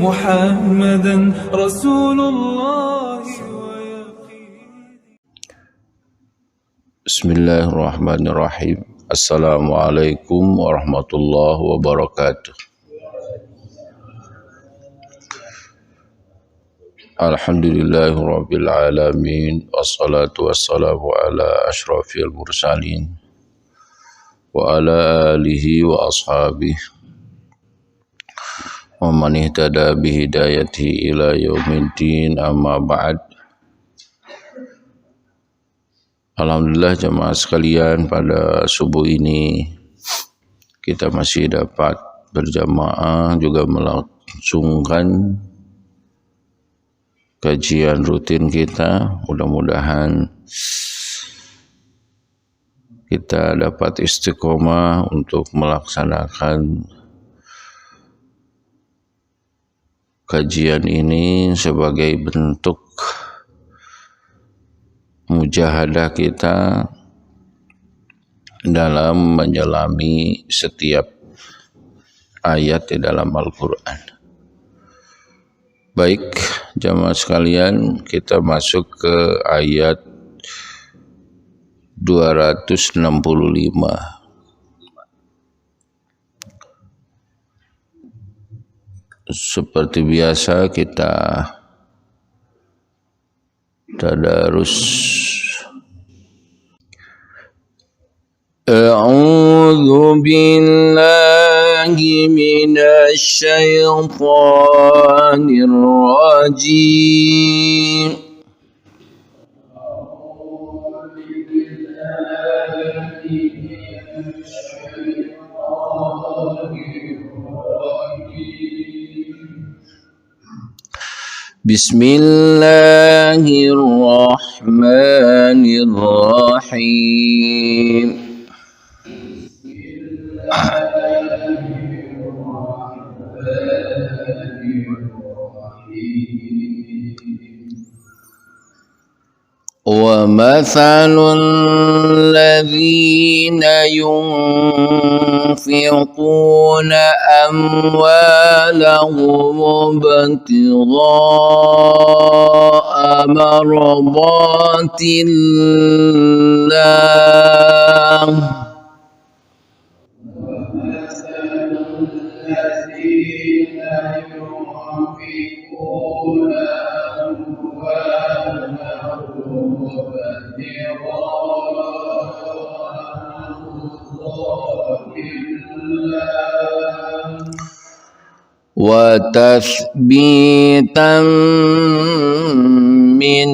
محمدا رسول الله. Bismillahirrahmanirrahim. Assalamualaikum warahmatullahi wabarakatuh. Alhamdulillahirabbil alamin, wassalatu wassalamu ala asyrafil mursalin wa ala alihi wa ashabihi wa man ihtada bi hidayatihi ila yaumiddin, amma ba'd. Alhamdulillah jemaah sekalian, pada subuh ini kita masih dapat berjamaah juga melangsungkan kajian rutin kita. Mudah-mudahan kita dapat istiqomah untuk melaksanakan kajian ini sebagai bentuk mujahadah kita dalam menyelami setiap ayat di dalam Al-Quran. Baik jamaah sekalian, kita masuk ke ayat 265. Seperti biasa kita tadarus. A'udzu billahi minasy syaithanir rajim. Bismillahirrahmanirrahim. وَمَثَلُ الَّذِينَ يُنْفِقُونَ أَمْوَالَهُمُ ابْتِغَاءَ مَرْضَاتِ اللَّهِ وتثبيتا من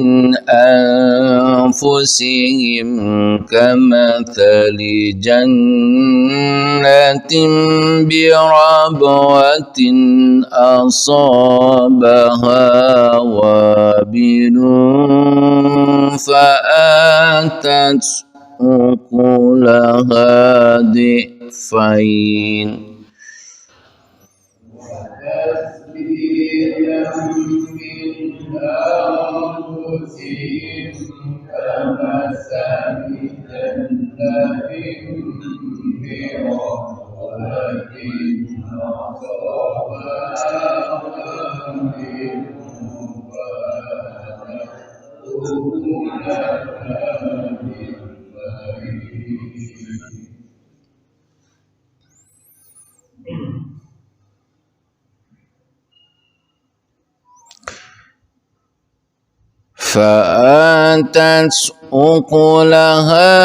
أنفسهم كمثل جنة بربوة أصابها وابل فآتت أكلها ضعفين فآتت أكلها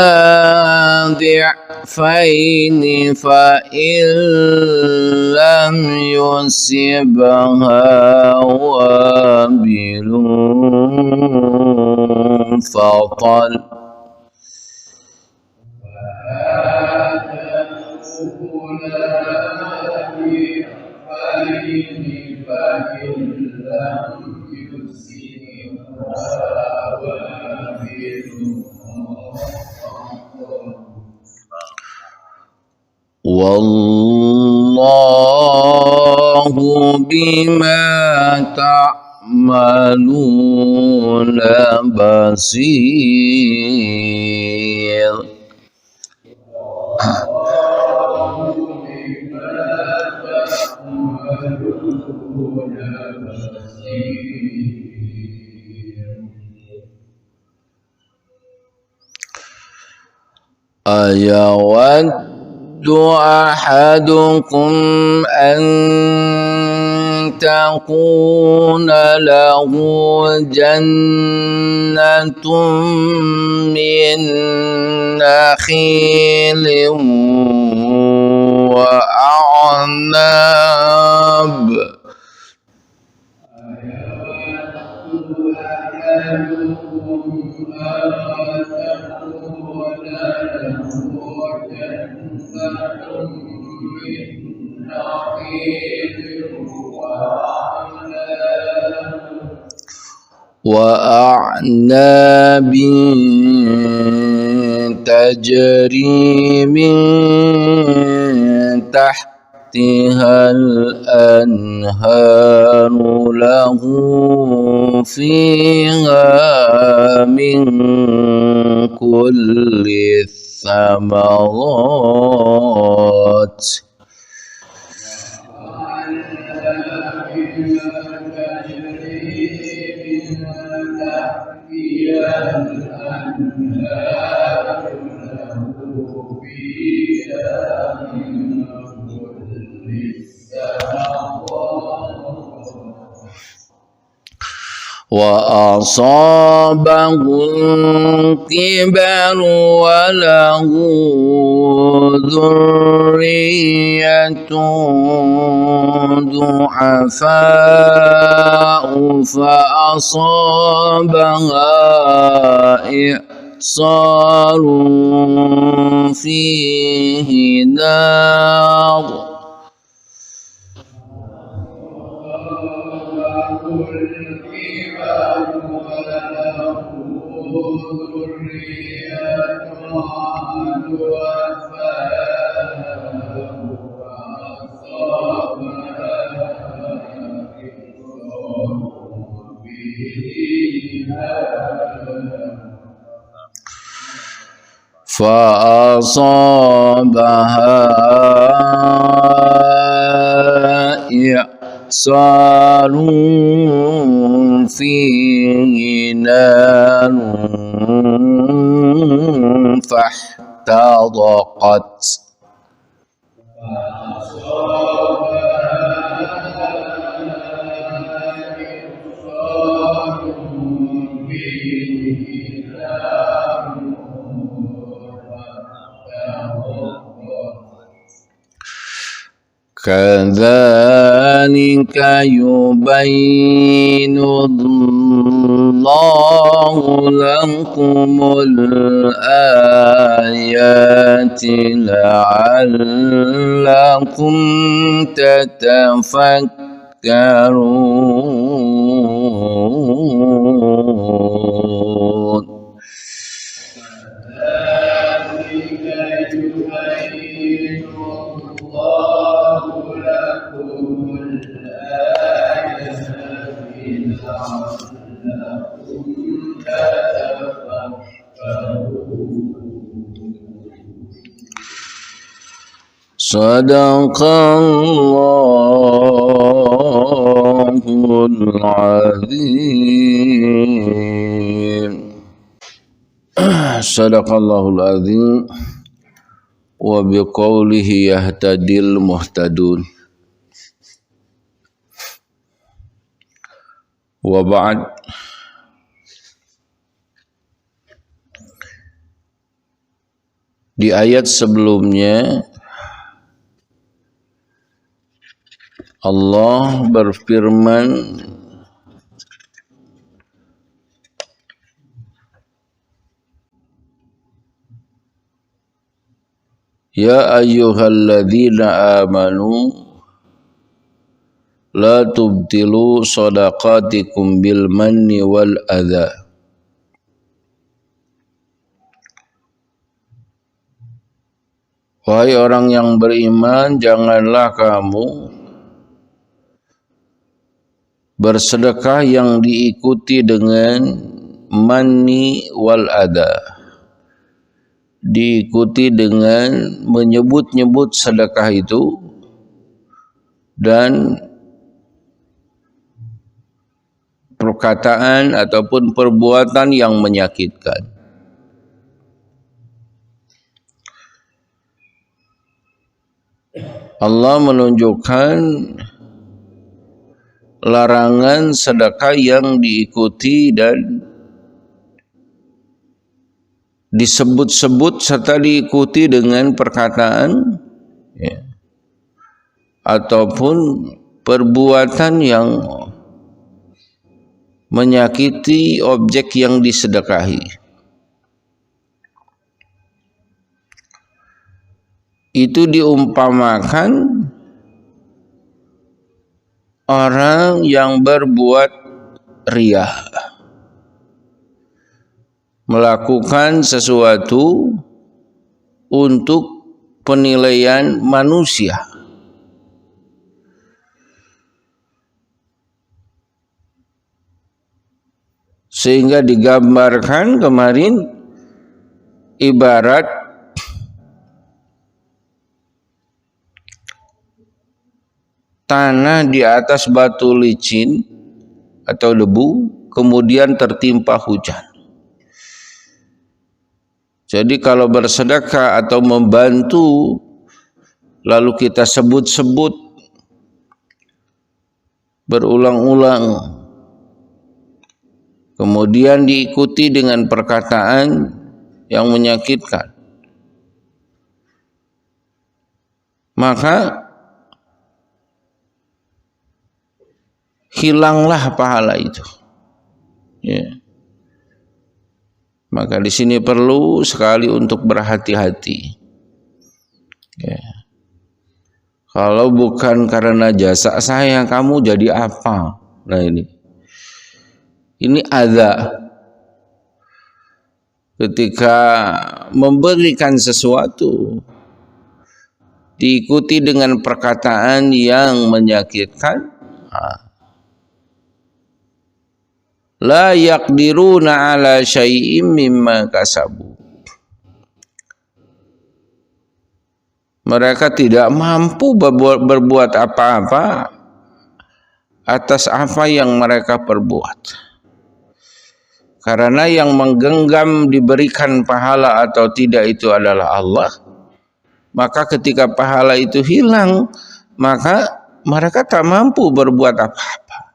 ضعفين فإن لم يصبها وابل فطل Wallahu bima ta'maluna basir. أيود أحدكم أن تكون له جنة من نخيل وأعناب وأعناب تجري من تحتها الأنهار له فيها من كل الثمرات وأصابه الكبر وله ذرية ضعفاء فأصابها إعصار فيه نار فأصابها إعصار فيه نار فاحترقت كذلك يبين الله لكم الآيات لعلكم تتفكرون صدق الله العظيم صدق الله العظيم وبقوله يهتدي المهتدون وبعد. Di ayat sebelumnya Allah berfirman, Ya ayyuhalladzina amanu la tubtilu shadaqatikum bil manni wal adha. Wahai orang yang beriman, janganlah kamu bersedekah yang diikuti dengan manni wal adha, diikuti dengan menyebut-nyebut sedekah itu dan perkataan ataupun perbuatan yang menyakitkan. Allah menunjukkan larangan sedekah yang diikuti dan disebut-sebut serta diikuti dengan perkataan ya, ataupun perbuatan yang menyakiti objek yang disedekahi. Itu diumpamakan orang yang berbuat riya, melakukan sesuatu untuk penilaian manusia. Sehingga digambarkan kemarin ibarat tanah di atas batu licin atau debu, kemudian tertimpa hujan. Jadi kalau bersedekah atau membantu, lalu kita sebut-sebut berulang-ulang, kemudian diikuti dengan perkataan yang menyakitkan, maka hilanglah pahala itu. Ya. Maka di sini perlu sekali untuk berhati-hati. Ya. Kalau bukan karena jasa saya, kamu jadi apa? Nah ini adza. Ketika memberikan sesuatu diikuti dengan perkataan yang menyakitkan, la yaqdiruna ala syai'im mimma kasabu. Mereka tidak mampu berbuat apa-apa atas apa yang mereka perbuat. Karena yang menggenggam diberikan pahala atau tidak itu adalah Allah. Maka ketika pahala itu hilang, maka mereka tak mampu berbuat apa-apa.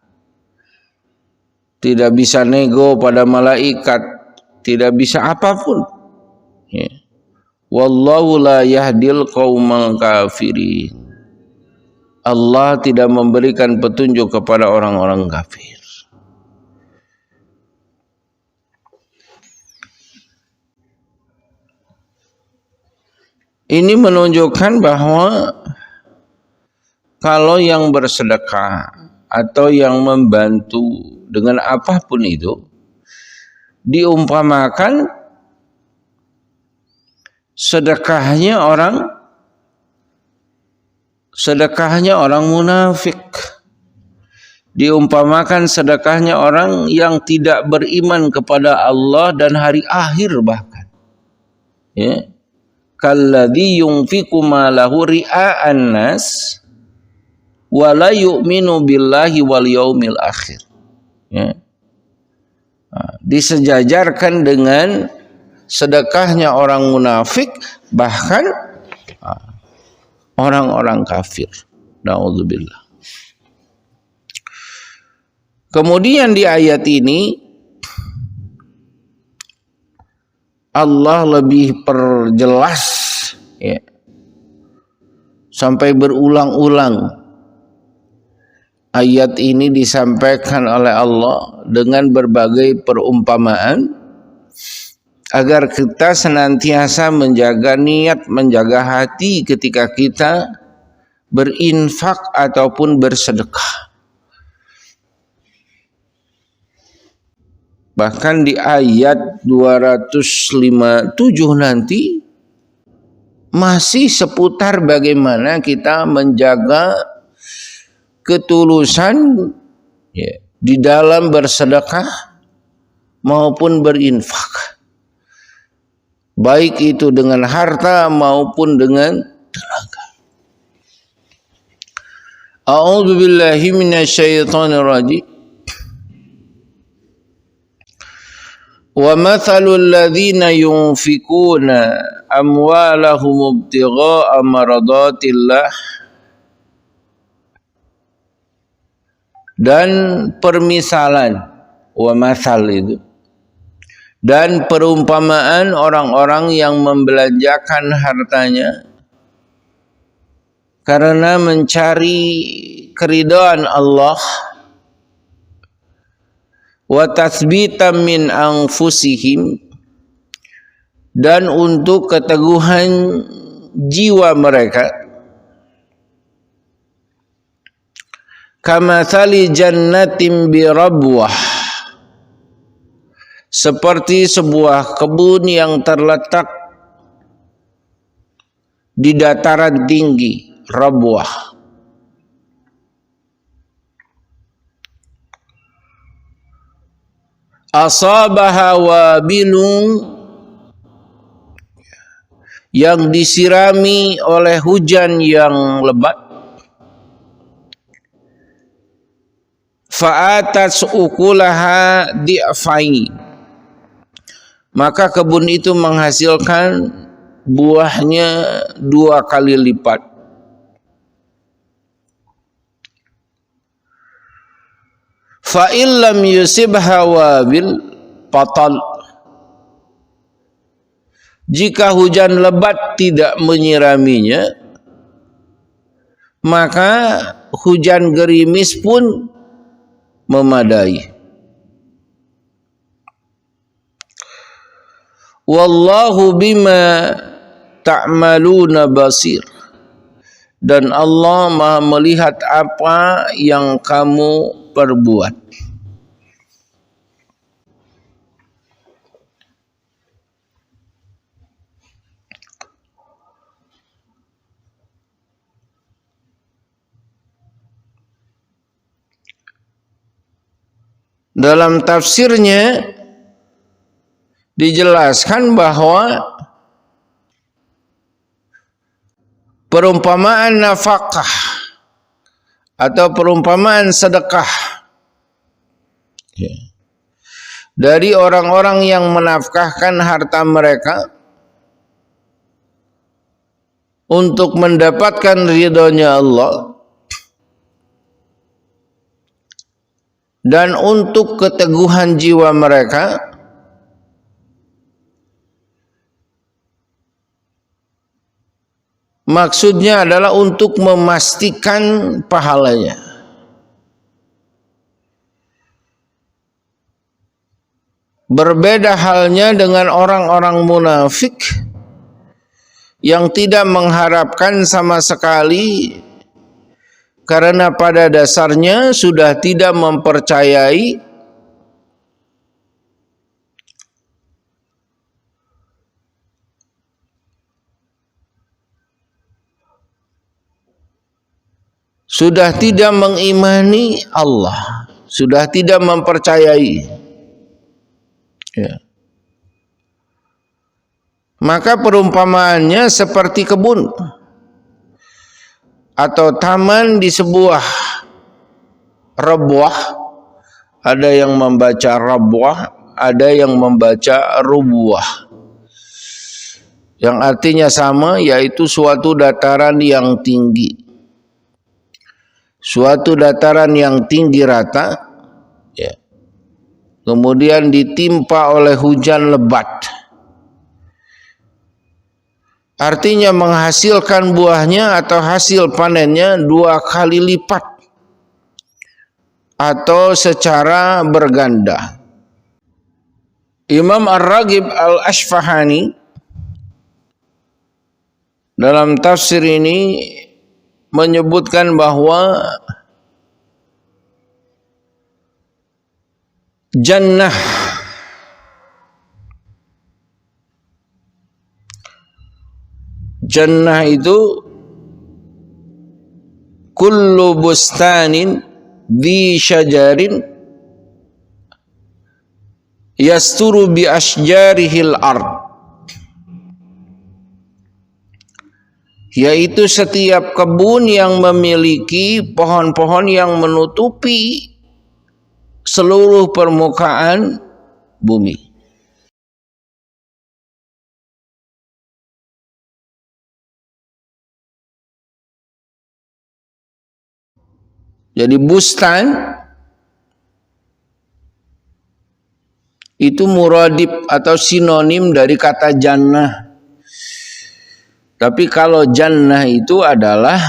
Tidak bisa nego pada malaikat, tidak bisa apapun. Ya. Wallahu la yahdil qaumal kafirin. Allah tidak memberikan petunjuk kepada orang-orang kafir. Ini menunjukkan bahwa kalau yang bersedekah atau yang membantu dengan apapun itu diumpamakan sedekahnya orang munafik, diumpamakan sedekahnya orang yang tidak beriman kepada Allah dan hari akhir bahkan. Ya. Kalladzi yunfiqu malahu ria'an nas wa la yu'minu billahi wal yaumil akhir. Ya. Disejajarkan dengan sedekahnya orang munafik, bahkan orang-orang kafir. Na'udzubillah. Kemudian di ayat ini Allah lebih perjelas ya, sampai berulang-ulang. Ayat ini disampaikan oleh Allah dengan berbagai perumpamaan agar kita senantiasa menjaga niat, menjaga hati ketika kita berinfak ataupun bersedekah. Bahkan di ayat 257 nanti masih seputar bagaimana kita menjaga ketulusan ya, di dalam bersedekah maupun berinfak, baik itu dengan harta maupun dengan tenaga. A'udzu billahi minasyaitonir rajim. Wa mathalul ladzina yunfikuna amwalahum ibtigha'a maradatillah, dan permisalan, wa mathal itu, dan perumpamaan orang-orang yang membelanjakan hartanya karena mencari keridhaan Allah, wa tathbitan min anfusihim, dan untuk keteguhan jiwa mereka, kamathali jannatin birabwah, seperti sebuah kebun yang terletak di dataran tinggi, rabwah. Asabaha wabilun, yang disirami oleh hujan yang lebat. Fa'atat ukulaha di'fai, maka kebun itu menghasilkan buahnya 2 kali lipat. Fa illam yusibha wabil batal, jika hujan lebat tidak menyiraminya, maka hujan gerimis pun memadai. Wallahu bima ta'maluna basir, dan Allah Maha melihat apa yang kamu perbuat. Dalam tafsirnya dijelaskan bahwa perumpamaan nafkah atau perumpamaan sedekah dari orang-orang yang menafkahkan harta mereka untuk mendapatkan ridhonya Allah dan untuk keteguhan jiwa mereka, maksudnya adalah untuk memastikan pahalanya. Berbeda halnya dengan orang-orang munafik yang tidak mengharapkan sama sekali, karena pada dasarnya sudah tidak mempercayai sudah tidak mengimani Allah, sudah tidak mempercayai. Ya. Maka perumpamaannya seperti kebun atau taman di sebuah rabwah. Ada yang membaca rabwah, ada yang membaca rubuah, yang artinya sama, yaitu suatu dataran yang tinggi. Suatu dataran yang tinggi rata, ya, kemudian ditimpa oleh hujan lebat. Artinya menghasilkan buahnya atau hasil panennya 2 kali lipat atau secara berganda. Imam Ar-Raghib Al-Ashfahani dalam tafsir ini menyebutkan bahwa jannah itu kullu bustanin di syajarin yasturu bi asjarihil ard, yaitu setiap kebun yang memiliki pohon-pohon yang menutupi seluruh permukaan bumi. Jadi bustan itu muradib atau sinonim dari kata jannah. Tapi kalau jannah itu adalah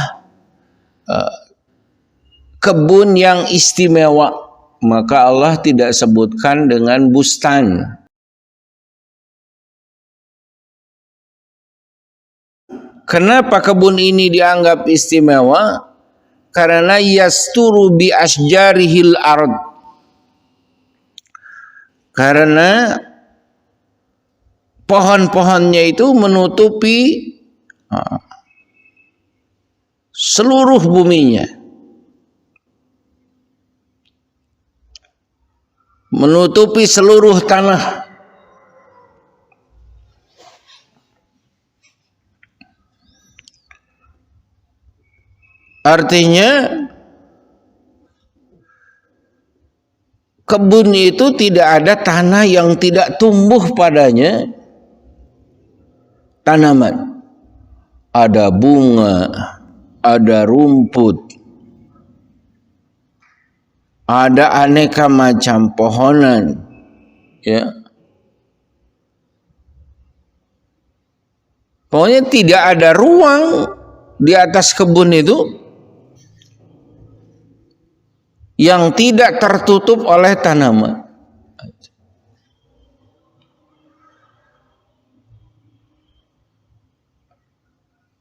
kebun yang istimewa, maka Allah tidak sebutkan dengan bustan. Kenapa kebun ini dianggap istimewa? Karena yasturu bi asjarihil ard. Karena pohon-pohonnya itu menutupi seluruh buminya. Menutupi seluruh tanah. Artinya kebun itu tidak ada tanah yang tidak tumbuh padanya tanaman. Ada bunga, ada rumput, ada aneka macam pohonan, ya. Pokoknya tidak ada ruang di atas kebun itu yang tidak tertutup oleh tanaman.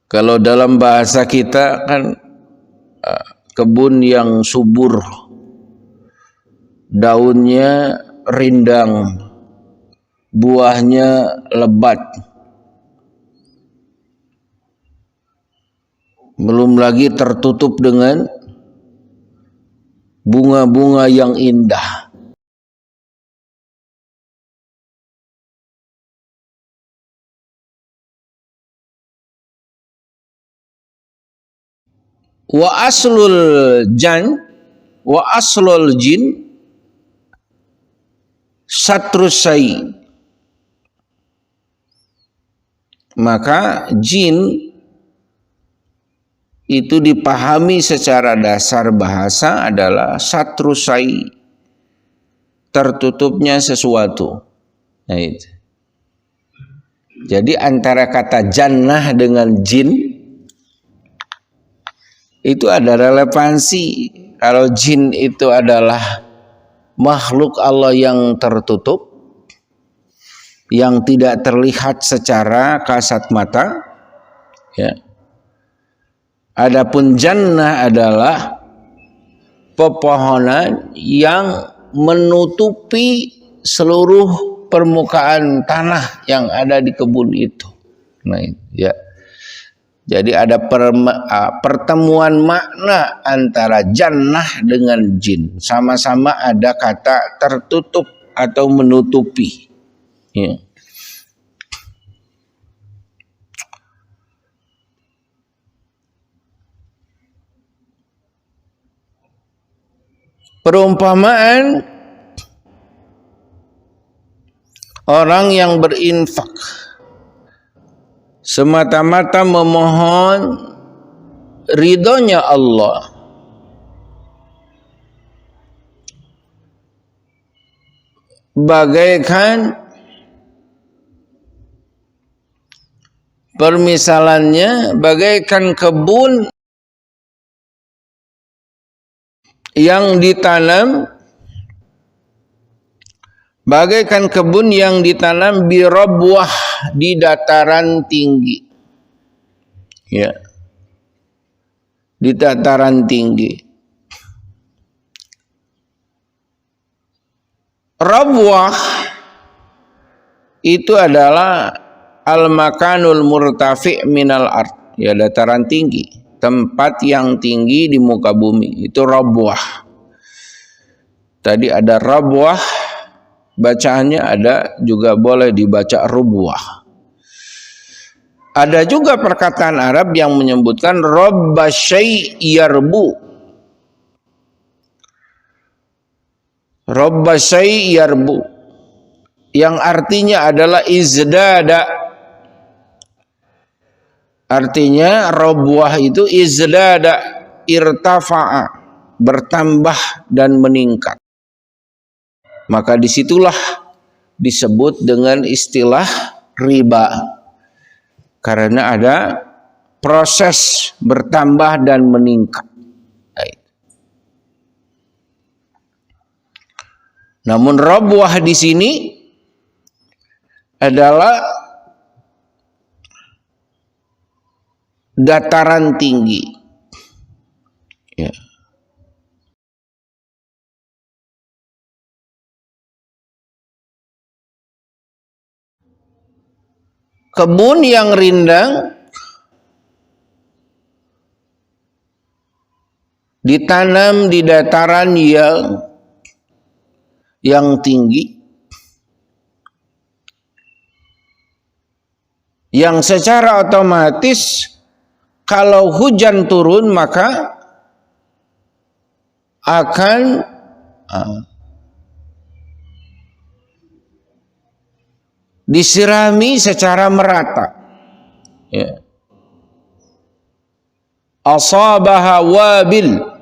Kalau dalam bahasa kita kan kebun yang subur, daunnya rindang, buahnya lebat, belum lagi tertutup dengan bunga-bunga yang indah. Wa aslul jin satrusai. Maka jin itu dipahami secara dasar bahasa adalah satrusai, tertutupnya sesuatu. Nah itu. Jadi antara kata jannah dengan jin itu ada relevansi. Kalau jin itu adalah makhluk Allah yang tertutup, yang tidak terlihat secara kasat mata, ya. Adapun jannah adalah pepohonan yang menutupi seluruh permukaan tanah yang ada di kebun itu. Nah, ya. Jadi ada pertemuan makna antara jannah dengan jin. Sama-sama ada kata tertutup atau menutupi. Ya. Perumpamaan orang yang berinfak semata-mata memohon ridhonya Allah, bagaikan permisalannya bagaikan kebun yang ditanam, bagaikan kebun yang ditanam birabwah, di dataran tinggi, ya, di dataran tinggi. Rabwah itu adalah al-makanul murtafi' minal ard, ya, dataran tinggi, tempat yang tinggi di muka bumi, itu rabwah. Tadi ada rabwah, bacaannya ada juga boleh dibaca rubwah. Ada juga perkataan Arab yang menyebutkan rabba syai' yarbu. Rabba syai' yarbu, yang artinya adalah izdada. Artinya rabwah itu izdada, irtafa'a, bertambah dan meningkat. Maka disitulah disebut dengan istilah riba. Karena ada proses bertambah dan meningkat. Namun rabwah di sini adalah dataran tinggi. Ya. Kebun yang rindang ditanam di dataran yang tinggi, yang secara otomatis kalau hujan turun maka akan disirami secara merata. Ya. Asabaha wabil.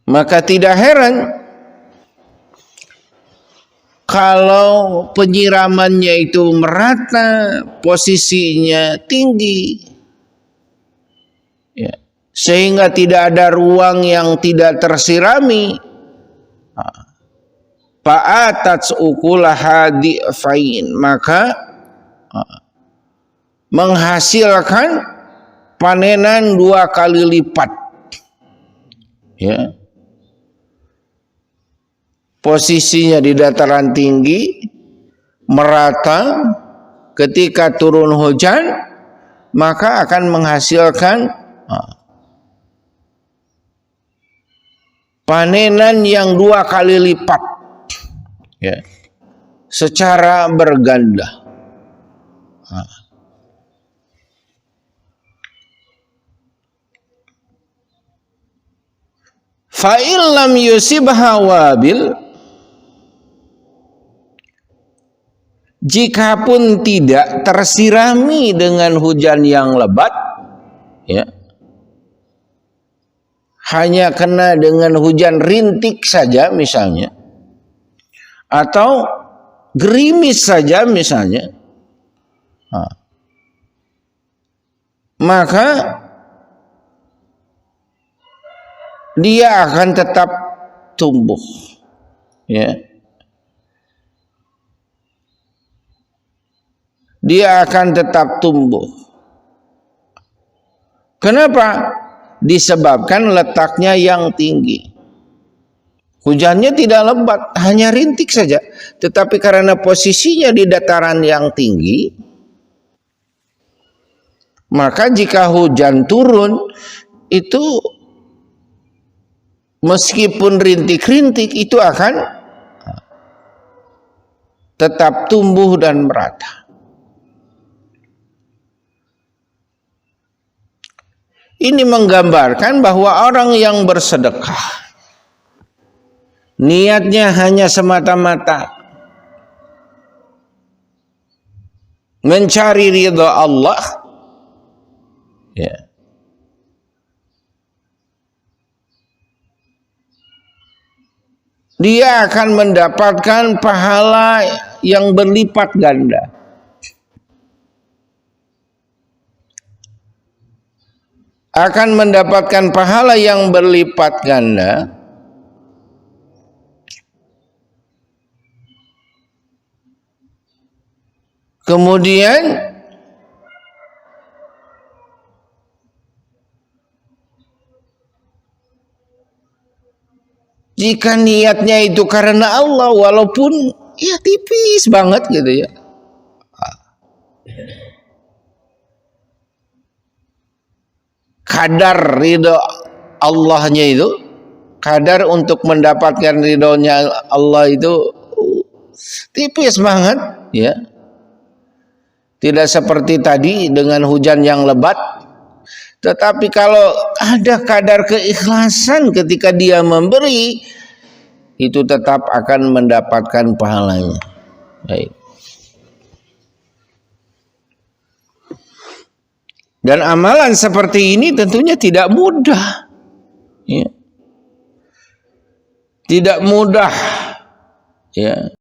Maka tidak heran kalau penyiramannya itu merata, posisinya tinggi, ya, sehingga tidak ada ruang yang tidak tersirami. Fa'atat ukulaha di'fain, maka menghasilkan panenan 2 kali lipat. Ya. Posisinya di dataran tinggi, merata, ketika turun hujan maka akan menghasilkan panenan yang 2 kali lipat, ya, secara berganda. Fa illam yusibha wabil, jikapun tidak tersirami dengan hujan yang lebat, ya, hanya kena dengan hujan rintik saja misalnya, atau gerimis saja misalnya, maka dia akan tetap tumbuh, ya. Dia akan tetap tumbuh. Kenapa? Disebabkan letaknya yang tinggi. Hujannya tidak lebat, hanya rintik saja. Tetapi karena posisinya di dataran yang tinggi, maka jika hujan turun, itu meskipun rintik-rintik, itu akan tetap tumbuh dan merata. Ini menggambarkan bahwa orang yang bersedekah niatnya hanya semata-mata mencari ridha Allah, ya, dia akan mendapatkan pahala yang berlipat ganda. Akan mendapatkan pahala yang berlipat ganda. Kemudian jika niatnya itu karena Allah, walaupun ya tipis banget gitu ya, kadar ridho Allahnya itu, kadar untuk mendapatkan ridhonya Allah itu tipis banget, ya. Tidak seperti tadi dengan hujan yang lebat. Tetapi kalau ada kadar keikhlasan ketika dia memberi, itu tetap akan mendapatkan pahalanya. Baik. Dan amalan seperti ini tentunya tidak mudah. Ya. Tidak mudah. Ya.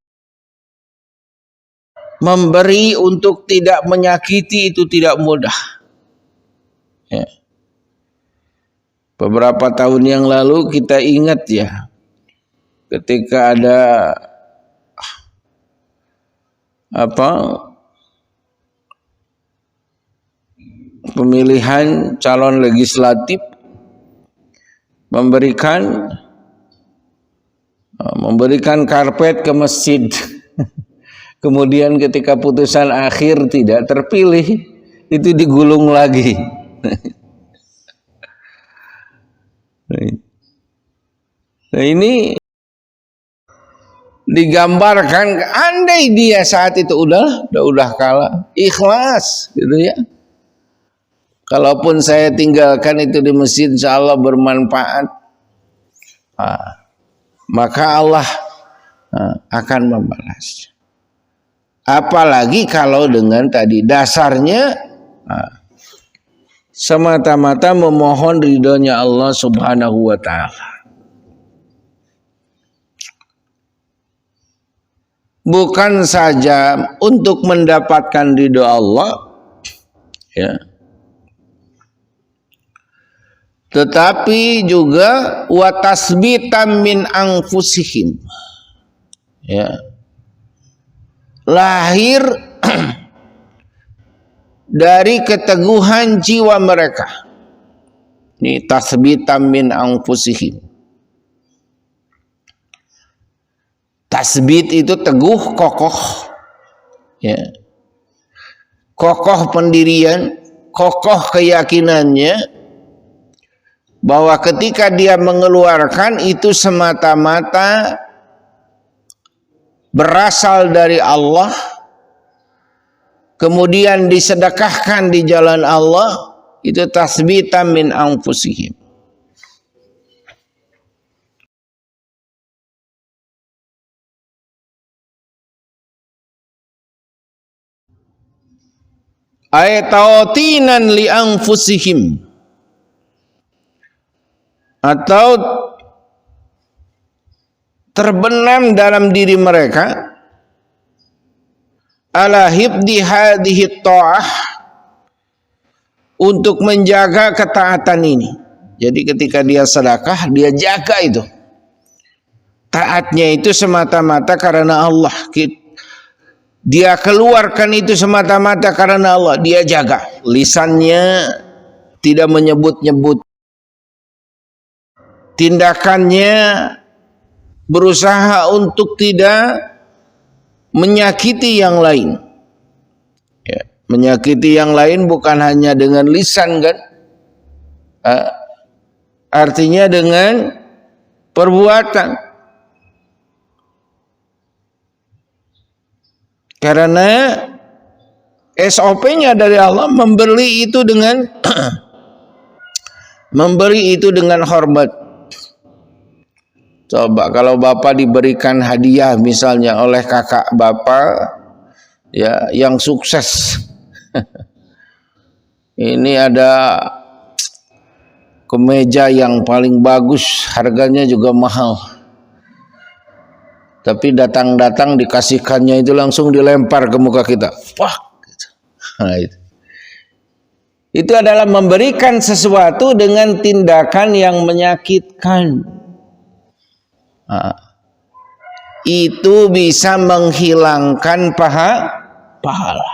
Memberi untuk tidak menyakiti itu tidak mudah. Ya. Beberapa tahun yang lalu kita ingat ya, ketika ada pemilihan calon legislatif, memberikan karpet ke masjid. Kemudian ketika putusan akhir tidak terpilih, itu digulung lagi. Nah, ini digambarkan, andai dia saat itu udah kalah, ikhlas gitu ya. Kalaupun saya tinggalkan itu di masjid, insya Allah bermanfaat. Maka Allah akan membalas. Apalagi kalau dengan tadi dasarnya semata-mata memohon ridhonya Allah Subhanahu wa ta'ala. Bukan saja untuk mendapatkan ridho Allah, ya, tetapi juga wa tasbitan min anfusihim, ya, lahir dari keteguhan jiwa mereka. Ini tasbitan min anfusihim. Tasbit itu teguh, kokoh, ya, kokoh pendirian, kokoh keyakinannya bahwa ketika dia mengeluarkan itu semata-mata berasal dari Allah, kemudian disedekahkan di jalan Allah, itu tasbitan min anfusihim. Ayatawatinan li anfusihim, atau terbenam dalam diri mereka ala hibdi hadhihi ta'ah, untuk menjaga ketaatan ini. Jadi ketika dia sedekah, dia jaga itu. Taatnya itu semata-mata karena Allah. Dia keluarkan itu semata-mata karena Allah. Dia jaga. Lisannya tidak menyebut-nyebut. Tindakannya berusaha untuk tidak menyakiti yang lain. Ya, menyakiti yang lain bukan hanya dengan lisan, kan? Artinya dengan perbuatan. Karena SOP-nya dari Allah memberi itu dengan memberi itu dengan hormat. Coba kalau bapak diberikan hadiah misalnya oleh kakak bapak, ya, yang sukses. Ini ada kemeja yang paling bagus, harganya juga mahal. Tapi datang-datang dikasihkannya itu langsung dilempar ke muka kita. Wah, gitu. Nah, itu adalah memberikan sesuatu dengan tindakan yang menyakitkan. Nah, itu bisa menghilangkan pahala.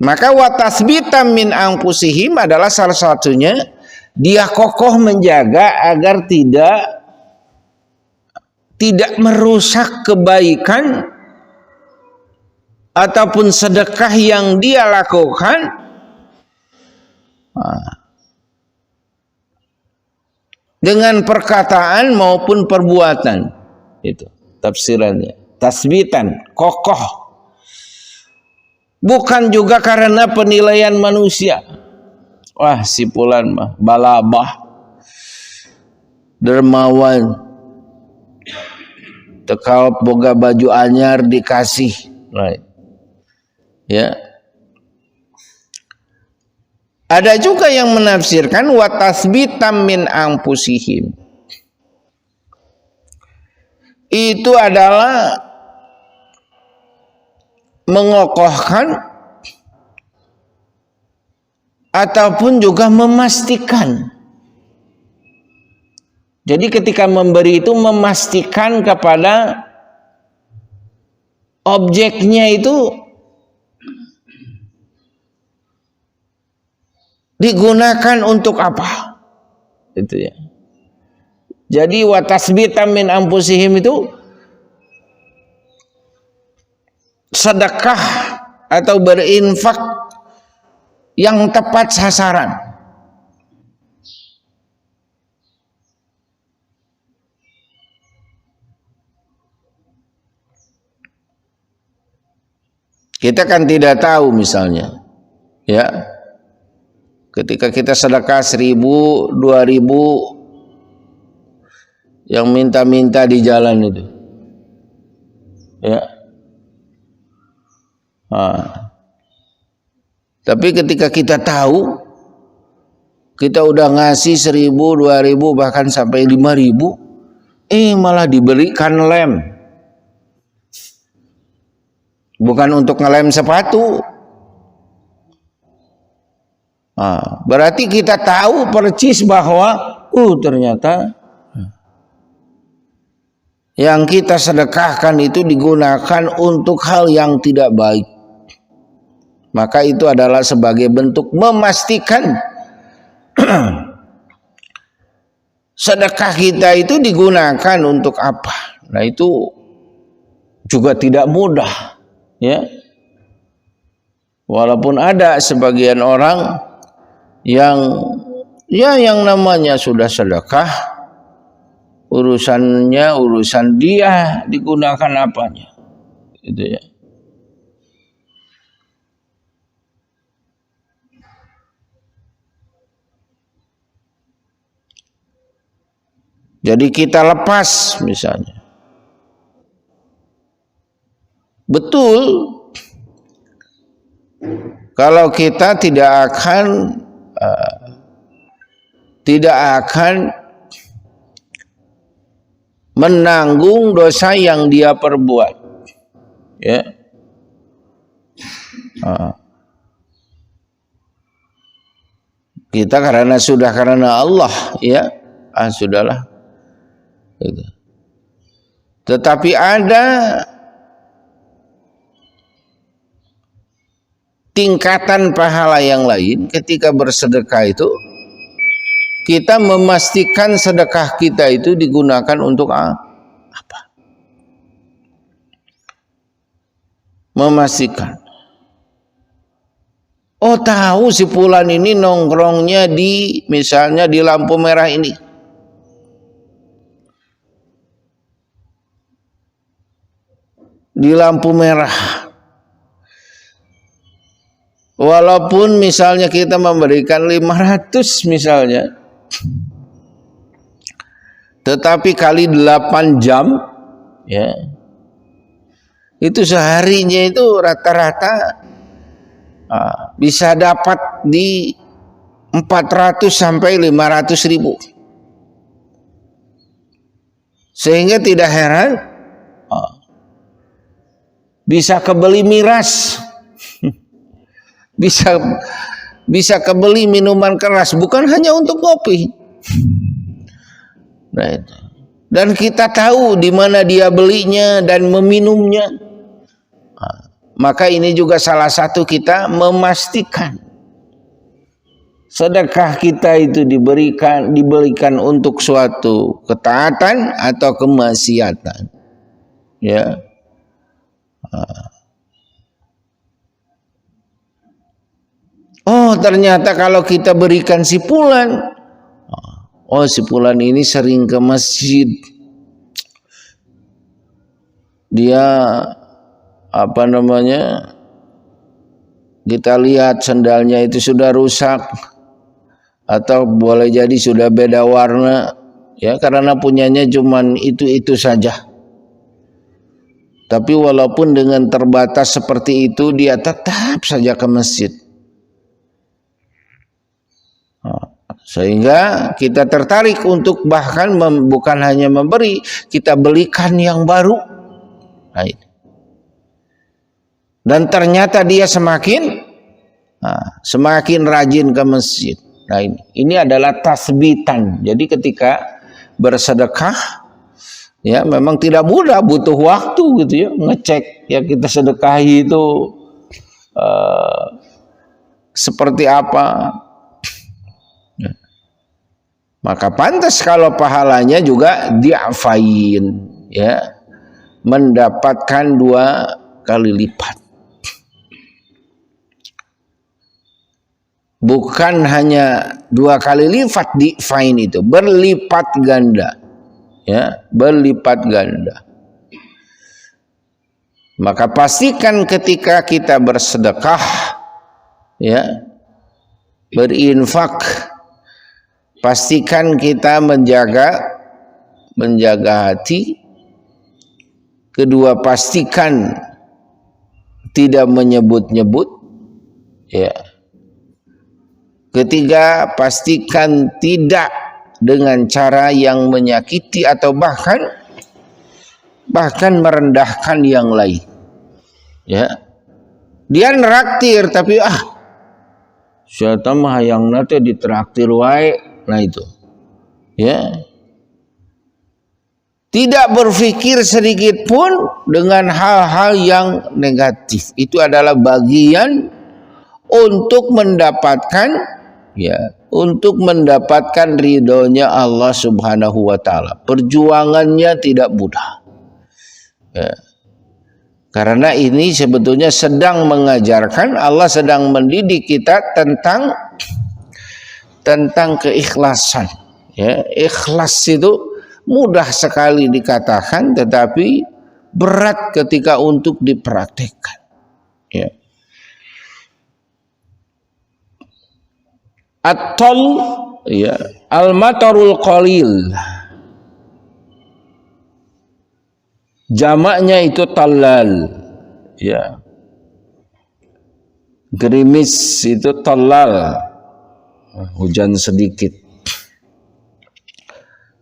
Maka watasbitan min anfusihim adalah salah satunya, dia kokoh menjaga agar tidak merusak kebaikan ataupun sedekah yang dia lakukan. Dengan perkataan maupun perbuatan. Itu tafsirannya. Tasbitan, kokoh. Bukan juga karena penilaian manusia. Wah, si fulan mah balabah, dermawan, tekal boga baju anyar dikasih, right. Ya, Ada juga yang menafsirkan wa tasbitam min anfusihim. Itu adalah mengokohkan ataupun juga memastikan. Jadi ketika memberi itu memastikan kepada objeknya itu digunakan untuk apa? Itu ya. Jadi wa tasbitam min anfusihim itu sedekah atau berinfak yang tepat sasaran. Kita kan tidak tahu misalnya, ya, ketika kita sedekah 1.000, 2.000, yang minta-minta di jalan itu, ya. Tapi ketika kita tahu, kita udah ngasih 1.000, 2.000, bahkan sampai 5.000, malah diberikan lem. Bukan untuk ngelem sepatu. Berarti kita tahu percis bahwa ternyata yang kita sedekahkan itu digunakan untuk hal yang tidak baik. Maka itu adalah sebagai bentuk memastikan sedekah kita itu digunakan untuk apa. Nah, itu juga tidak mudah. Ya, walaupun ada sebagian orang yang namanya sudah sedekah, urusannya urusan dia, digunakan apanya, gitu ya. Jadi kita lepas misalnya. Betul, kalau kita tidak akan menanggung dosa yang dia perbuat, ya. Kita karena Allah, ya, sudahlah. Gitu. Tetapi ada tingkatan pahala yang lain ketika bersedekah itu, kita memastikan sedekah kita itu digunakan untuk apa? Memastikan. Tahu si fulan ini nongkrongnya misalnya di lampu merah ini. Di lampu merah. Walaupun misalnya kita memberikan 500 misalnya, tetapi kali 8 jam, ya, itu seharinya itu rata-rata bisa dapat di 400 sampai 500 ribu. Sehingga tidak heran bisa kebeli miras. Bisa kebeli minuman keras, bukan hanya untuk kopi. Nah, itu. Dan kita tahu di mana dia belinya dan meminumnya. Maka ini juga salah satu kita memastikan sedekah kita itu diberikan untuk suatu ketaatan atau kemaksiatan. Ya. Ternyata kalau kita berikan si fulan, si fulan ini sering ke masjid. Dia kita lihat sendalnya itu sudah rusak, atau boleh jadi sudah beda warna, ya, karena punyanya cuman itu saja. Tapi walaupun dengan terbatas seperti itu, dia tetap saja ke masjid. Sehingga kita tertarik untuk bahkan bukan hanya memberi, kita belikan yang baru. Nah, ini. Dan ternyata dia semakin rajin ke masjid. Nah, ini adalah tasbitan. Jadi ketika bersedekah, ya memang tidak mudah, butuh waktu gitu ya, ngecek ya kita sedekahi itu seperti apa. Maka pantas kalau pahalanya juga diafain, ya, mendapatkan 2 kali lipat. Bukan hanya 2 kali lipat diafain itu, berlipat ganda, ya, berlipat ganda. Maka pastikan ketika kita bersedekah, ya, berinfak, pastikan kita menjaga hati. Kedua, pastikan tidak menyebut-nyebut, ya. Ketiga, pastikan tidak dengan cara yang menyakiti atau bahkan merendahkan yang lain, ya. Dia neraktir tapi siapa mah yang nate ditraktir wae. Nah itu, ya, tidak berpikir sedikit pun dengan hal-hal yang negatif. Itu adalah bagian untuk mendapatkan, ya, untuk mendapatkan ridhonya Allah Subhanahu wa taala. Perjuangannya tidak mudah, ya. Karena ini sebetulnya sedang mengajarkan, Allah sedang mendidik kita tentang keikhlasan, ya. Ikhlas itu mudah sekali dikatakan tetapi berat ketika untuk dipraktikkan, ya. At-tal, ya, al-matarul qalil, jamaknya itu talal, ya. Gerimis itu talal, hujan sedikit.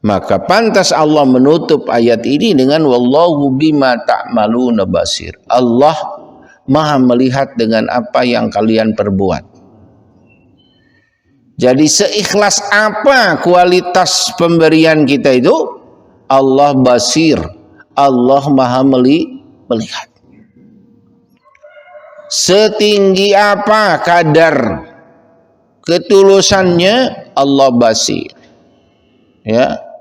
Maka pantas Allah menutup ayat ini dengan wallahu bima ta'maluna basir. Allah Maha melihat dengan apa yang kalian perbuat. Jadi seikhlas apa kualitas pemberian kita itu, Allah basir, Allah Maha melihat. Setinggi apa kadar ketulusannya, Allah basir, ya.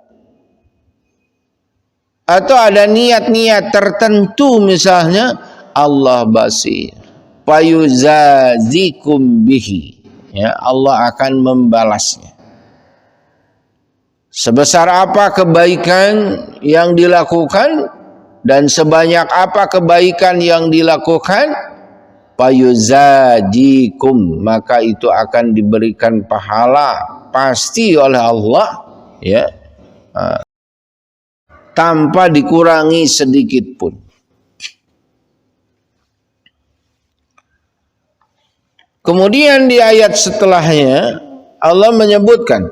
Atau ada niat-niat tertentu misalnya, Allah basir, fayuzazikum bihi, ya, Allah akan membalasnya. Sebesar apa kebaikan yang dilakukan dan sebanyak apa kebaikan yang dilakukan, fayuzajikum, maka itu akan diberikan pahala pasti oleh Allah, ya, tanpa dikurangi sedikit pun. Kemudian di ayat setelahnya Allah menyebutkan,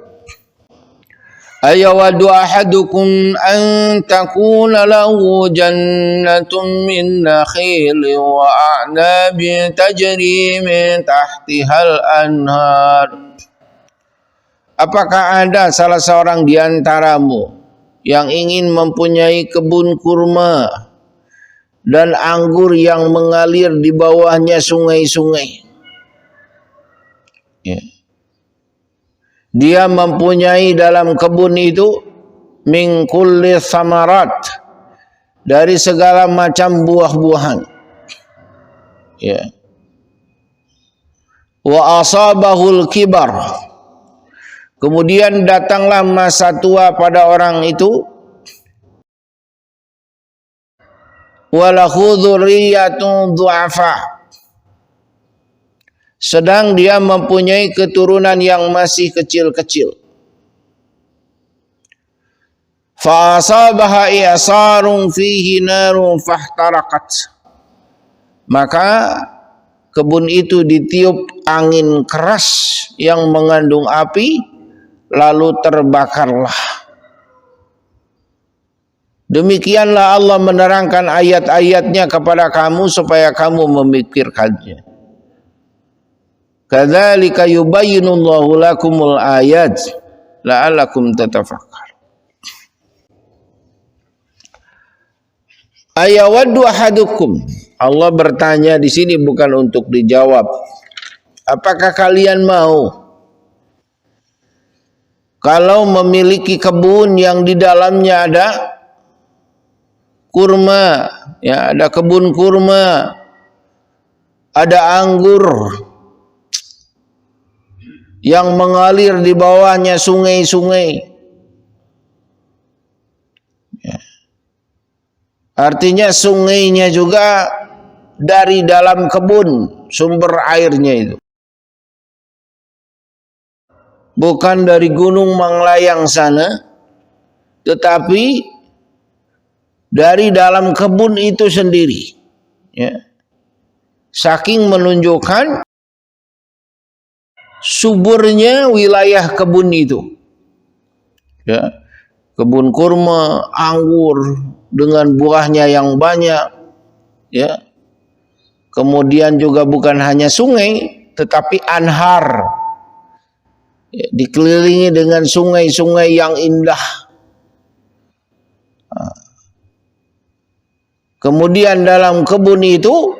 ayawadu ahadukum an takuna lahu jannatun min nakhilin wa a'nabin tajri min tahtihal anhar. Apakah ada salah seorang di antaramu yang ingin mempunyai kebun kurma dan anggur yang mengalir di bawahnya sungai-sungai? Ya. Dia mempunyai dalam kebun itu min kulli samarat, dari segala macam buah-buahan, ya. Wa asabahul kibar, kemudian datanglah masa tua pada orang itu, walahu dzurriyyatun du'afa, sedang dia mempunyai keturunan yang masih kecil-kecil. Fa asabaha i'sarun fihi narun fahtarakat, maka kebun itu ditiup angin keras yang mengandung api, lalu terbakarlah. Demikianlah Allah menerangkan ayat-ayatnya kepada kamu supaya kamu memikirkannya. Kadzalika yubayyinullahu lakumul ayat la'allakum tatafakkarun. Ayawaddu ahadukum. Allah bertanya di sini bukan untuk dijawab. Apakah kalian mau kalau memiliki kebun yang di dalamnya ada kurma, ya, ada kebun kurma, ada anggur yang mengalir di bawahnya sungai-sungai. Ya. Artinya sungainya juga dari dalam kebun sumber airnya itu. Bukan dari gunung Manglayang sana, tetapi dari dalam kebun itu sendiri. Ya. Saking menunjukkan suburnya wilayah kebun itu. Ya. Kebun kurma, anggur dengan buahnya yang banyak. Ya. Kemudian juga bukan hanya sungai, tetapi anhar. Ya, dikelilingi dengan sungai-sungai yang indah. Kemudian dalam kebun itu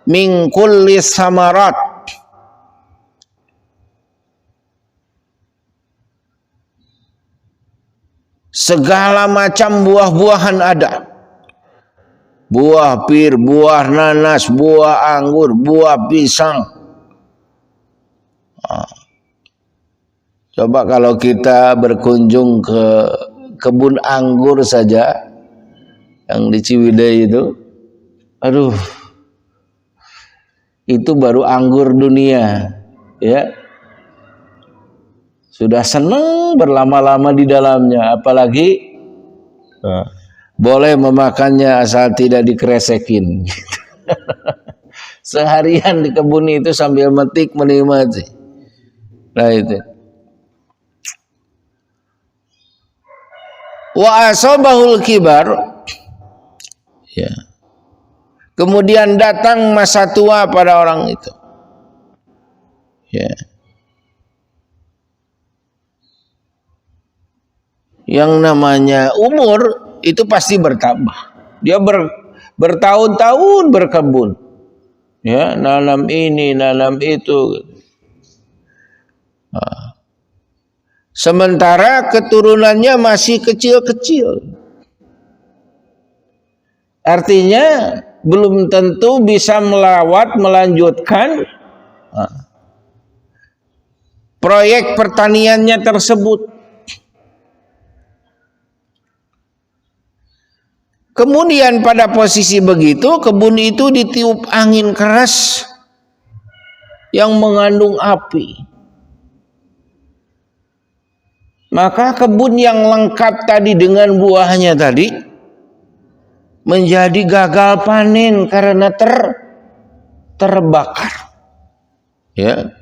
min kulli samarat, segala macam buah-buahan ada. Buah pir, buah nanas, buah anggur, buah pisang. Coba kalau kita berkunjung ke kebun anggur saja yang di Ciwidey itu, aduh, itu baru anggur dunia, ya. Sudah senang berlama-lama di dalamnya, apalagi boleh memakannya asal tidak dikresekin. Seharian di kebun itu sambil metik menikmati. Nah itu. Wa asabahul kibar, ya. Kemudian datang masa tua pada orang itu, ya. Yang namanya umur itu pasti bertambah. Dia bertahun-tahun berkebun, ya, nanam ini, nanam itu. Sementara keturunannya masih kecil-kecil. Artinya belum tentu bisa melanjutkan proyek pertaniannya tersebut. Kemudian pada posisi begitu, kebun itu ditiup angin keras yang mengandung api. Maka kebun yang lengkap tadi dengan buahnya tadi menjadi gagal panen karena terbakar. Ya.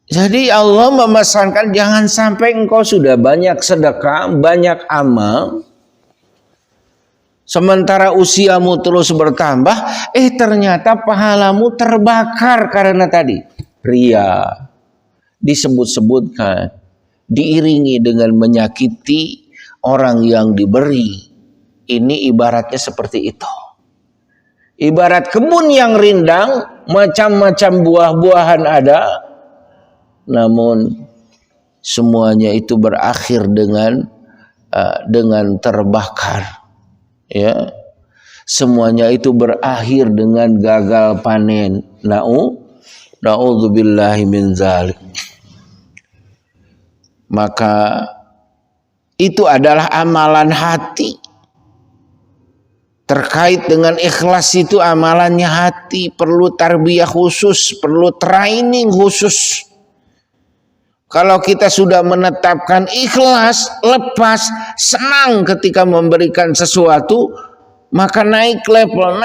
Jadi Allah memesankan jangan sampai engkau sudah banyak sedekah, banyak amal, sementara usiamu terus bertambah, ternyata pahalamu terbakar karena tadi ria, disebut-sebutkan, diiringi dengan menyakiti orang yang diberi. Ini ibaratnya seperti itu. Ibarat kebun yang rindang, macam-macam buah-buahan ada, namun semuanya itu berakhir dengan terbakar. Ya, semuanya itu berakhir dengan gagal panen. Na'udzubillahi min dzalik. Maka itu adalah amalan hati. Terkait dengan ikhlas itu amalannya hati, perlu tarbiyah khusus, perlu training khusus. Kalau kita sudah menetapkan ikhlas, lepas, senang ketika memberikan sesuatu, maka naik level.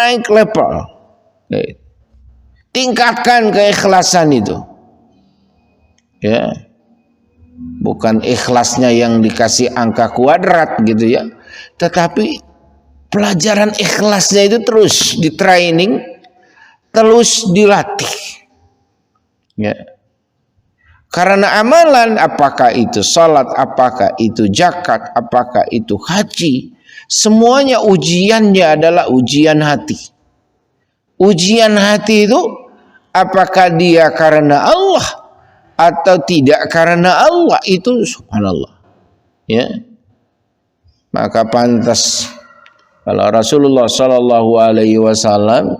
tingkatkan keikhlasan itu. Ya. Bukan ikhlasnya yang dikasih angka kuadrat gitu ya. Tetapi pelajaran ikhlasnya itu terus di training, terus dilatih. Ya. Karena amalan, apakah itu salat, apakah itu zakat, apakah itu haji, semuanya ujiannya adalah ujian hati. Ujian hati itu apakah dia karena Allah atau tidak karena Allah, itu subhanallah. Ya. Maka pantas kalau Rasulullah sallallahu alaihi wasallam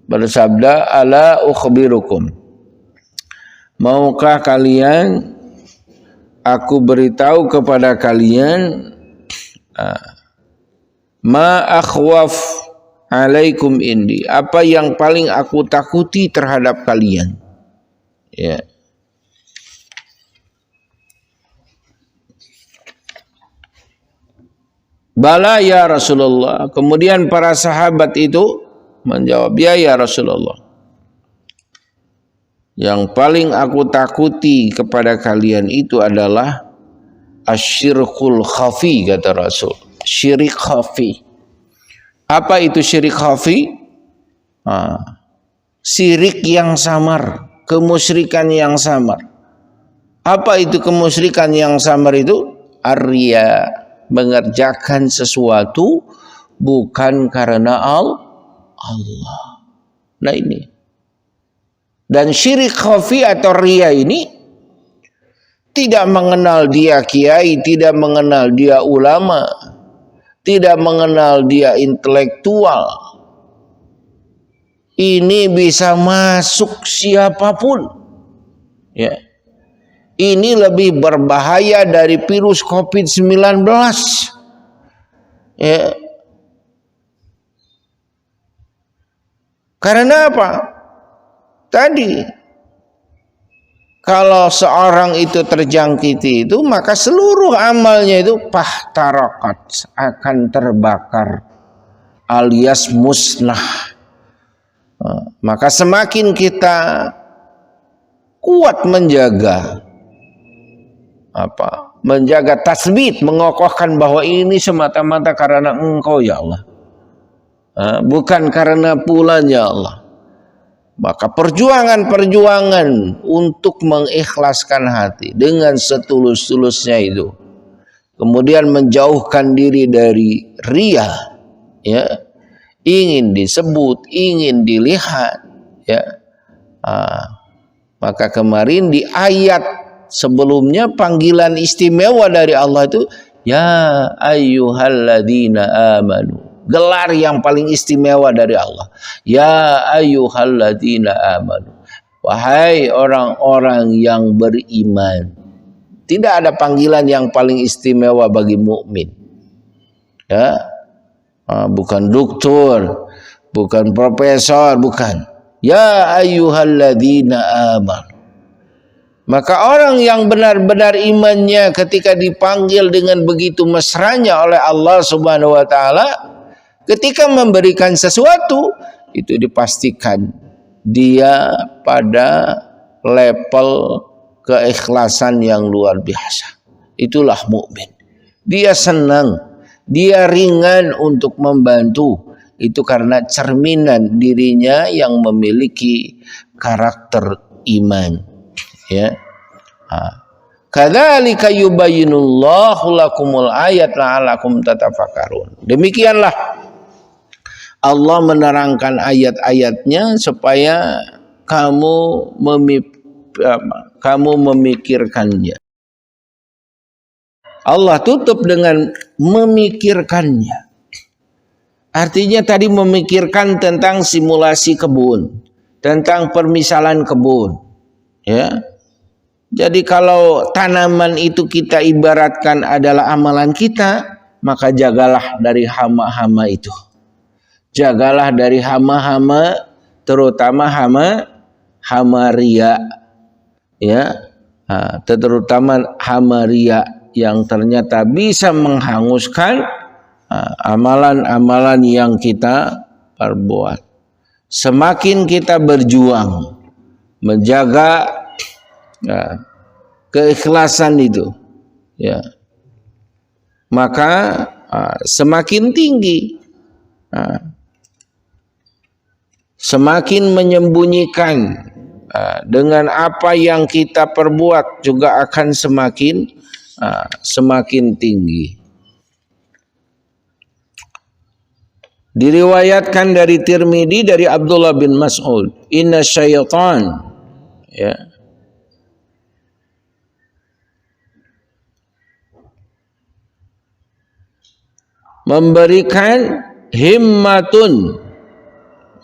bersabda, ala ukhbirukum, maukah kalian aku beritahu kepada kalian ma akhwaf alaikum indi, apa yang paling aku takuti terhadap kalian. Ya. Bala ya Rasulullah. Kemudian para sahabat itu menjawab, ya Rasulullah, yang paling aku takuti kepada kalian itu adalah asyirkul khafi, kata Rasul. Syirik khafi. Apa itu syirik khafi? Syirik yang samar, kemusyrikan yang samar. Apa itu kemusyrikan yang samar itu? Ar-riya, mengerjakan sesuatu bukan karena Allah. Nah ini. Dan syirik khafi atau riya ini tidak mengenal dia kiai, tidak mengenal dia ulama, tidak mengenal dia intelektual. Ini bisa masuk siapapun. Ya. Ini lebih berbahaya dari virus COVID-19. Ya. Karena apa? Tadi kalau seorang itu terjangkiti itu, maka seluruh amalnya itu pahtarakat, akan terbakar alias musnah. Maka semakin kita kuat menjaga menjaga tasbih, mengokohkan bahwa ini semata-mata karena Engkau ya Allah, bukan karena bulan ya Allah. Maka perjuangan untuk mengikhlaskan hati dengan setulus-tulusnya itu, kemudian menjauhkan diri dari riya, ya, ingin disebut, ingin dilihat, ya. Maka kemarin di ayat sebelumnya panggilan istimewa dari Allah itu, ya ayyuhalladzina amanu. Gelar yang paling istimewa dari Allah. Ya ayyuhalladzina amanu. Wahai orang-orang yang beriman. Tidak ada panggilan yang paling istimewa bagi mukmin. Ya. Bukan doktor, bukan profesor, bukan. Ya ayyuhalladzina amanu. Maka orang yang benar-benar imannya ketika dipanggil dengan begitu mesranya oleh Allah Subhanahu wa taala, ketika memberikan sesuatu itu dipastikan dia pada level keikhlasan yang luar biasa. Itulah mukmin. Dia senang, dia ringan untuk membantu. Itu karena cerminan dirinya yang memiliki karakter iman. Ya. Kadzalika yubayyinullahu lakumul ayat la'allakum tatafakkarun. Demikianlah Allah menerangkan ayat-ayatnya supaya kamu memikirkannya. Allah tutup dengan memikirkannya. Artinya tadi memikirkan tentang simulasi kebun, tentang permisalan kebun. Ya. Jadi kalau tanaman itu kita ibaratkan adalah amalan kita, maka jagalah dari hama-hama itu. Jagalah dari hama-hama, terutama hama riya, ya, terutama hama riya yang ternyata bisa menghanguskan amalan-amalan yang kita perbuat. semakin kita berjuang menjaga keikhlasan itu, ya, maka semakin tinggi, semakin menyembunyikan dengan apa yang kita perbuat juga akan semakin tinggi. Diriwayatkan dari Tirmidzi dari Abdullah bin Mas'ud, inna syaitan, ya, memberikan himmatun,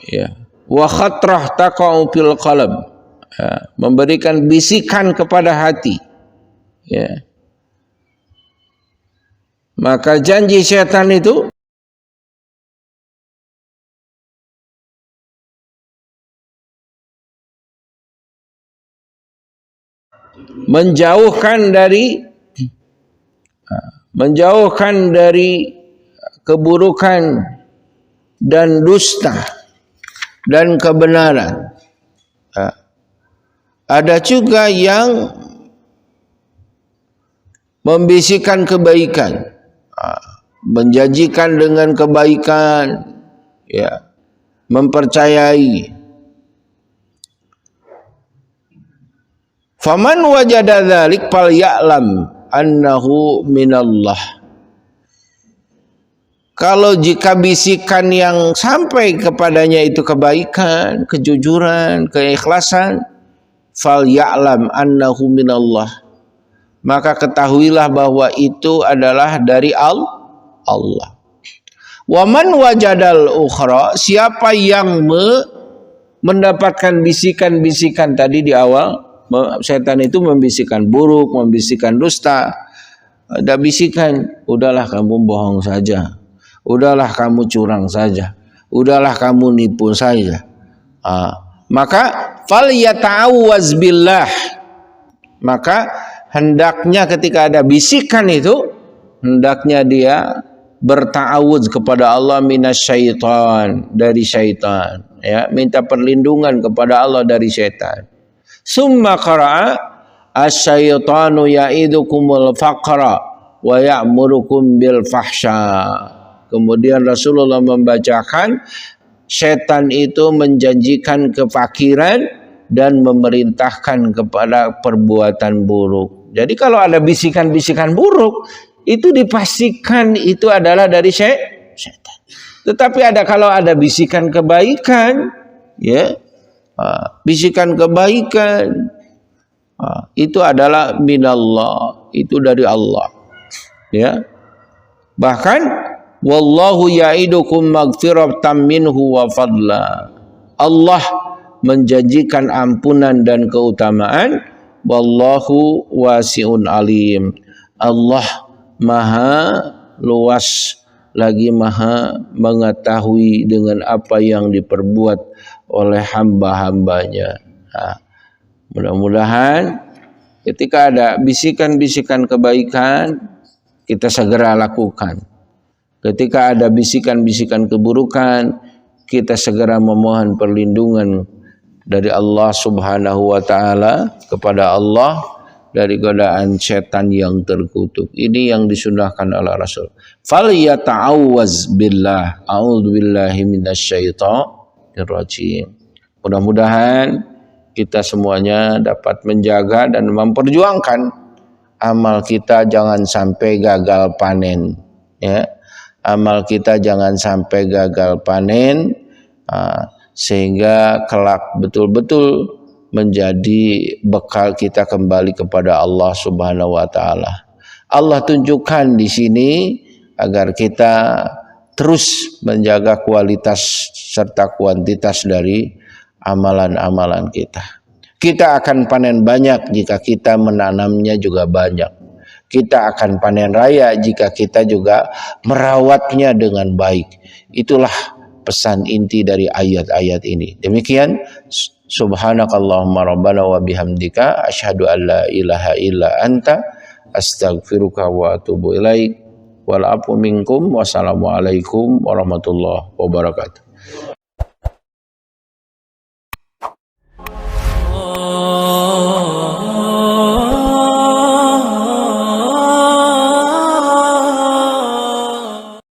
ya, wa khatrah taqa'u fil qalb, ya, memberikan bisikan kepada hati, ya. Maka janji setan itu menjauhkan dari keburukan dan dusta dan kebenaran. Ada juga yang membisikkan kebaikan, menjanjikan dengan kebaikan, ya, mempercayai. Faman wajada dzalik falya'lam annahu minallah. Kalau jika bisikan yang sampai kepadanya itu kebaikan, kejujuran, keikhlasan, falya'lam annahu minallah, maka ketahuilah bahwa itu adalah dari Allah. Wa man wajadal ukhra, siapa yang mendapatkan bisikan-bisikan tadi di awal, setan itu membisikkan buruk, membisikkan dusta. Ada bisikan, udahlah kamu bohong saja, udahlah kamu curang saja, udahlah kamu nipu saja. Maka falyata'awwaz billah, maka hendaknya ketika ada bisikan itu, hendaknya dia berta'awudz kepada Allah minasyaitan, dari syaitan, ya, minta perlindungan kepada Allah dari syaitan. Summa qara'a asyaitanu ya'idukumul faqra wa ya'murukum bil fahsya. Kemudian Rasulullah membacakan, setan itu menjanjikan kefakiran dan memerintahkan kepada perbuatan buruk. Jadi kalau ada bisikan-bisikan buruk, itu dipastikan itu adalah dari setan. Tetapi kalau ada bisikan kebaikan, ya, bisikan kebaikan, itu adalah minallah, itu dari Allah, ya. Bahkan wallahu ya'idukum maghfiratan minhu wa fadla, Allah menjanjikan ampunan dan keutamaan. Wallahu wasi'un alim, Allah maha luas lagi maha mengetahui dengan apa yang diperbuat oleh hamba-hambanya. Mudah-mudahan ketika ada bisikan-bisikan kebaikan, kita segera lakukan. Ketika ada bisikan-bisikan keburukan, kita segera memohon perlindungan dari Allah Subhanahu wa ta'ala, kepada Allah dari godaan setan yang terkutuk. Ini yang disunahkan oleh Rasul. Falyata'awwaz billah, a'udzubillahi minasyaitonir rajim. Mudah-mudahan kita semuanya dapat menjaga dan memperjuangkan amal kita jangan sampai gagal panen, ya. Amal kita jangan sampai gagal panen, sehingga kelak betul-betul menjadi bekal kita kembali kepada Allah Subhanahu wa taala. Allah tunjukkan di sini agar kita terus menjaga kualitas serta kuantitas dari amalan-amalan kita. Kita akan panen banyak jika kita menanamnya juga banyak. Kita akan panen raya jika kita juga merawatnya dengan baik. Itulah pesan inti dari ayat-ayat ini. Demikian, subhanakallahumma rabbana wa bihamdika asyhadu an la ilaha illa anta astaghfiruka wa atubu ilaik. Wal afu minkum. Wassalamualaikum warahmatullahi wabarakatuh.